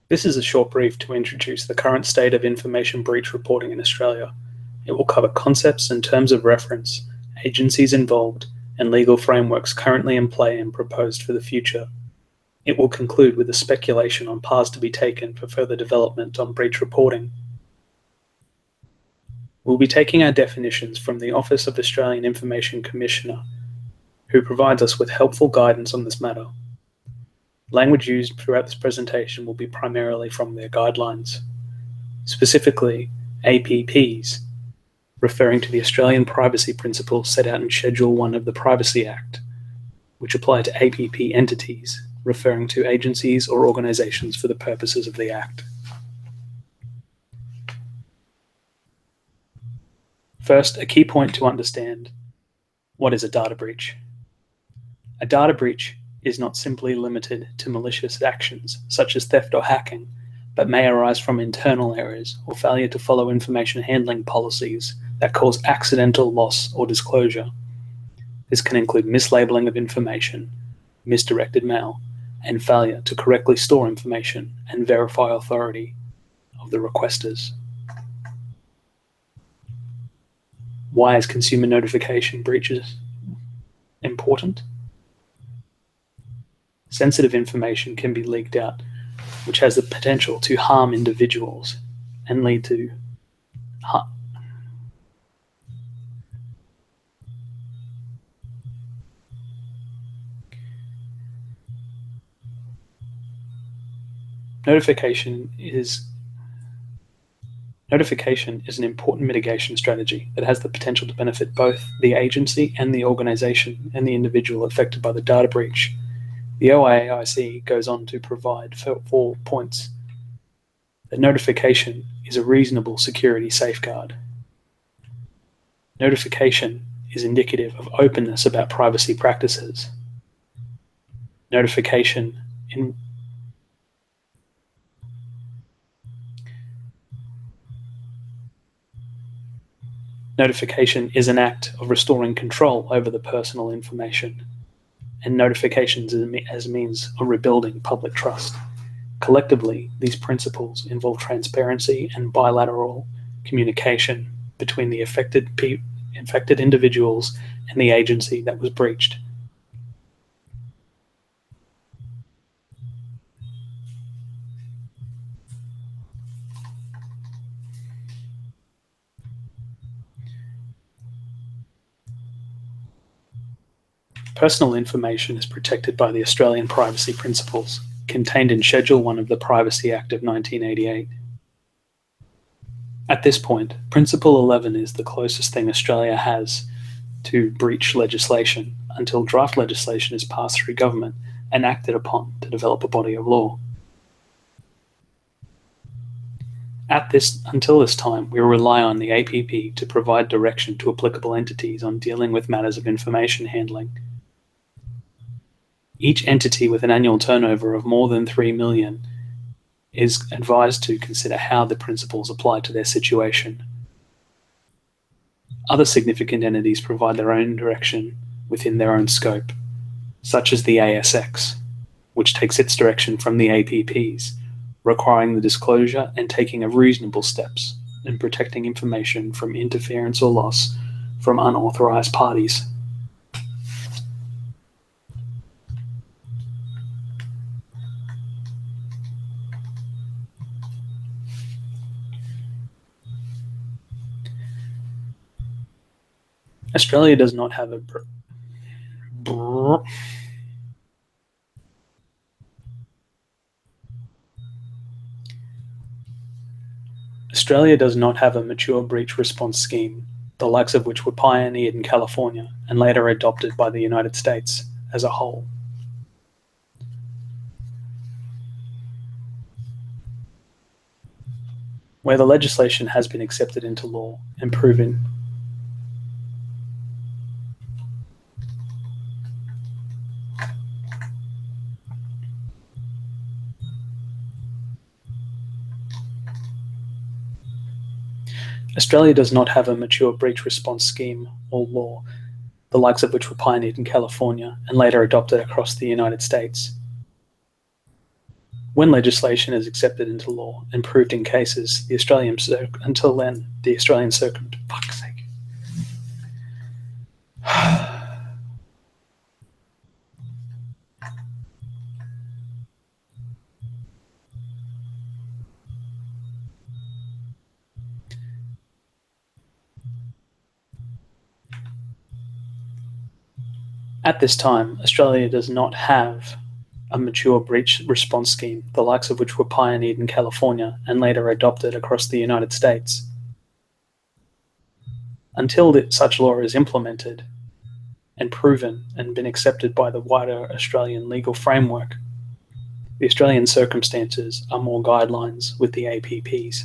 This is a short brief to introduce the current state of information breach reporting in Australia. It will cover concepts and terms of reference, agencies involved, and legal frameworks currently in play and proposed for the future. It will conclude with a speculation on paths to be taken for further development on breach reporting. We'll be taking our definitions from the Office of Australian Information Commissioner, who provides us with helpful guidance on this matter. Language used throughout this presentation will be primarily from their guidelines, specifically APPs, referring to the Australian privacy principles set out in Schedule 1 of the Privacy Act, which apply to APP entities, referring to agencies or organisations for the purposes of the Act. First, a key point to understand: what is a data breach? A data breach is not simply limited to malicious actions such as theft or hacking, but may arise from internal errors or failure to follow information handling policies that cause accidental loss or disclosure. This can include mislabeling of information, misdirected mail, and failure to correctly store information and verify authority of the requesters. Why is consumer notification breaches important? Sensitive information can be leaked out, which has the potential to harm individuals and lead to Notification is an important mitigation strategy that has the potential to benefit both the agency and the organization and the individual affected by the data breach. The OAIC goes on to provide 4 points. That notification is a reasonable security safeguard. Notification is indicative of openness about privacy practices. Notification is an act of restoring control over the personal information, and notifications as a means of rebuilding public trust. Collectively, these principles involve transparency and bilateral communication between the affected individuals and the agency that was breached. Personal information is protected by the Australian Privacy Principles, contained in Schedule 1 of the Privacy Act of 1988. At this point, Principle 11 is the closest thing Australia has to breach legislation until draft legislation is passed through government and acted upon to develop a body of law. Until this time, we rely on the APP to provide direction to applicable entities on dealing with matters of information handling. Each entity with an annual turnover of more than 3 million is advised to consider how the principles apply to their situation. Other significant entities provide their own direction within their own scope, such as the ASX, which takes its direction from the APPs, requiring the disclosure and taking of reasonable steps in protecting information from interference or loss from unauthorized parties. Australia does not have a mature breach response scheme, the likes of which were pioneered in California and later adopted by the United States as a whole. Where the legislation has been accepted into law and proven Australia does not have a mature breach response scheme or law, the likes of which were pioneered in California and later adopted across the United States. When legislation is accepted into law and proved in cases, until then, the Australian fuck's sake. At this time, Australia does not have a mature breach response scheme, the likes of which were pioneered in California and later adopted across the United States. Until such law is implemented and proven and been accepted by the wider Australian legal framework, the Australian circumstances are more guidelines with the APPs.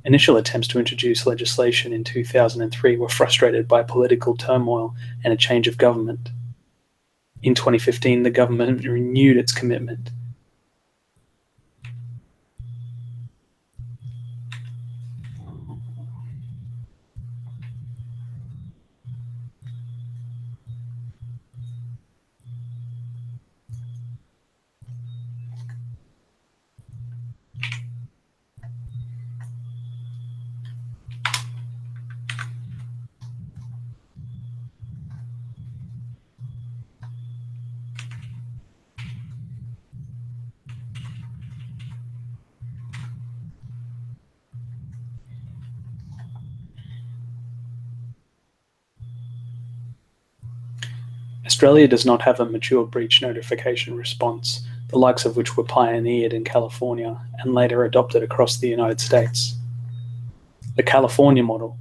Initial attempts to introduce legislation in 2003 were frustrated by political turmoil and a change of government. In 2015, the government renewed its commitment. Australia does not have a mature breach notification response, the likes of which were pioneered in California and later adopted across the United States. The California model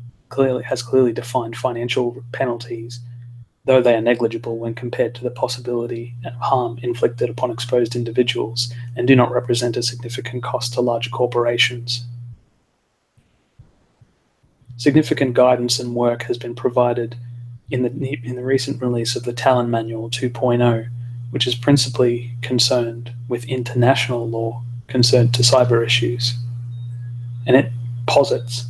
has clearly defined financial penalties, though they are negligible when compared to the possibility of harm inflicted upon exposed individuals and do not represent a significant cost to larger corporations. Significant guidance and work has been provided in the recent release of the Talon Manual 2.0, which is principally concerned with international law concerned to cyber issues. And it posits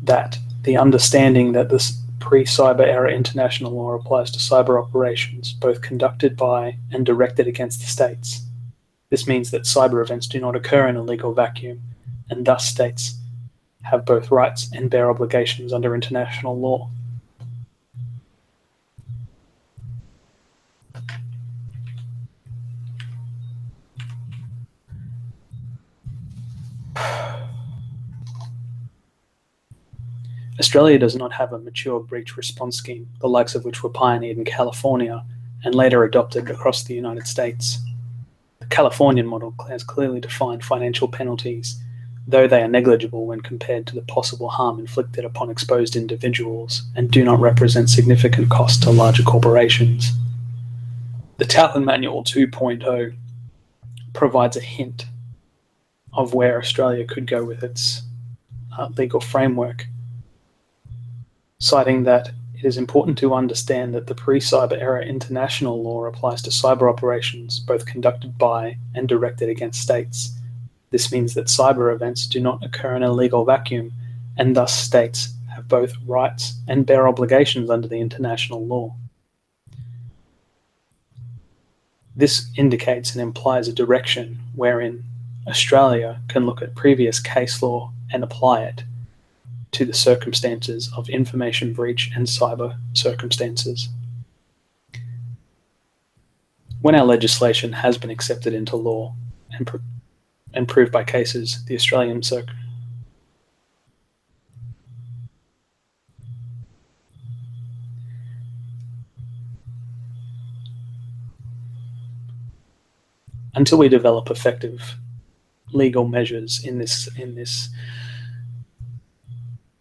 that the understanding that this pre-cyber era international law applies to cyber operations, both conducted by and directed against the states. This means that cyber events do not occur in a legal vacuum, and thus states have both rights and bear obligations under international law. Australia does not have a mature breach response scheme, the likes of which were pioneered in California and later adopted across the United States. The Californian model has clearly defined financial penalties, though they are negligible when compared to the possible harm inflicted upon exposed individuals and do not represent significant cost to larger corporations. The Talon Manual 2.0 provides a hint of where Australia could go with its legal framework, citing that it is important to understand that the pre-cyber era international law applies to cyber operations both conducted by and directed against states. This means that cyber events do not occur in a legal vacuum, and thus states have both rights and bear obligations under the international law. This indicates and implies a direction wherein Australia can look at previous case law and apply it to the circumstances of information breach and cyber circumstances. When our legislation has been accepted into law and proved by cases, the Australian until we develop effective legal measures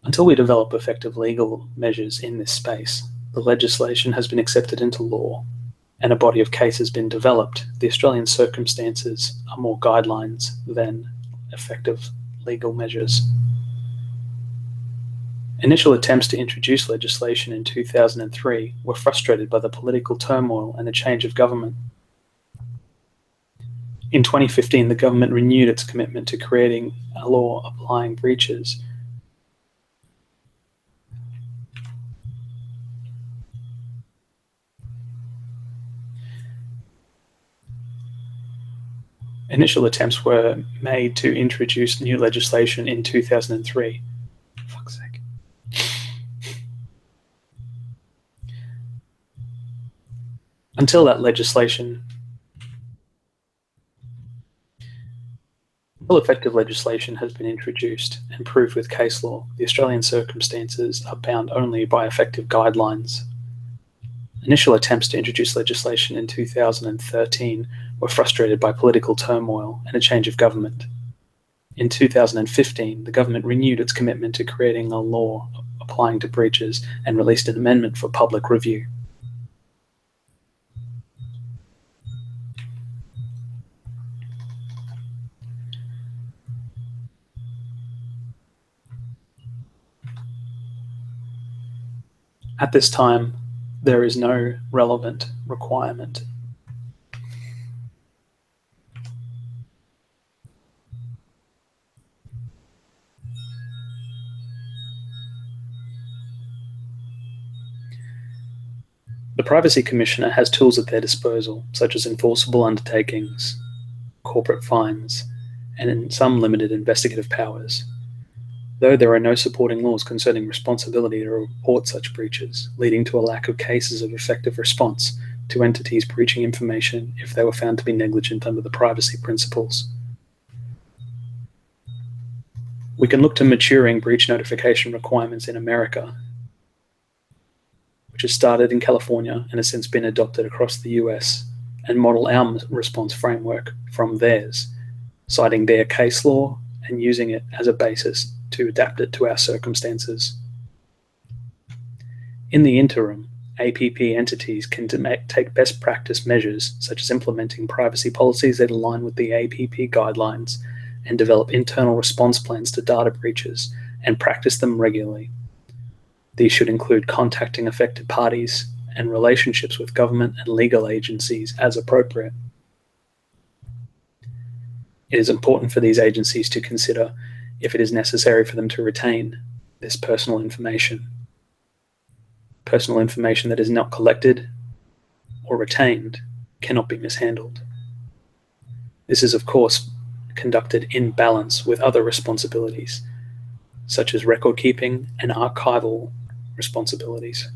until we develop effective legal measures in this space, the legislation has been accepted into law and a body of case has been developed. The Australian circumstances are more guidelines than effective legal measures. Initial attempts to introduce legislation in 2003 were frustrated by the political turmoil and a change of government. In 2015, the government renewed its commitment to creating a law applying breaches. Initial attempts were made to introduce new legislation in 2003. For fuck's sake. Until that legislation, until effective legislation has been introduced and proved with case law, the Australian circumstances are bound only by effective guidelines. Initial attempts to introduce legislation in 2013 were frustrated by political turmoil and a change of government. In 2015, the government renewed its commitment to creating a law applying to breaches and released an amendment for public review. At this time, there is no relevant requirement. The Privacy Commissioner has tools at their disposal, such as enforceable undertakings, corporate fines, and in some limited investigative powers. Though there are no supporting laws concerning responsibility to report such breaches, leading to a lack of cases of effective response to entities breaching information if they were found to be negligent under the privacy principles. We can look to maturing breach notification requirements in America, which has started in California and has since been adopted across the US, and model our response framework from theirs, citing their case law and using it as a basis to adapt it to our circumstances. In the interim, APP entities can take best practice measures, such as implementing privacy policies that align with the APP guidelines, and develop internal response plans to data breaches and practice them regularly. These should include contacting affected parties and relationships with government and legal agencies as appropriate. It is important for these agencies to consider if it is necessary for them to retain this personal information. Personal information that is not collected or retained cannot be mishandled. This is, of course, conducted in balance with other responsibilities, such as record keeping and archival responsibilities.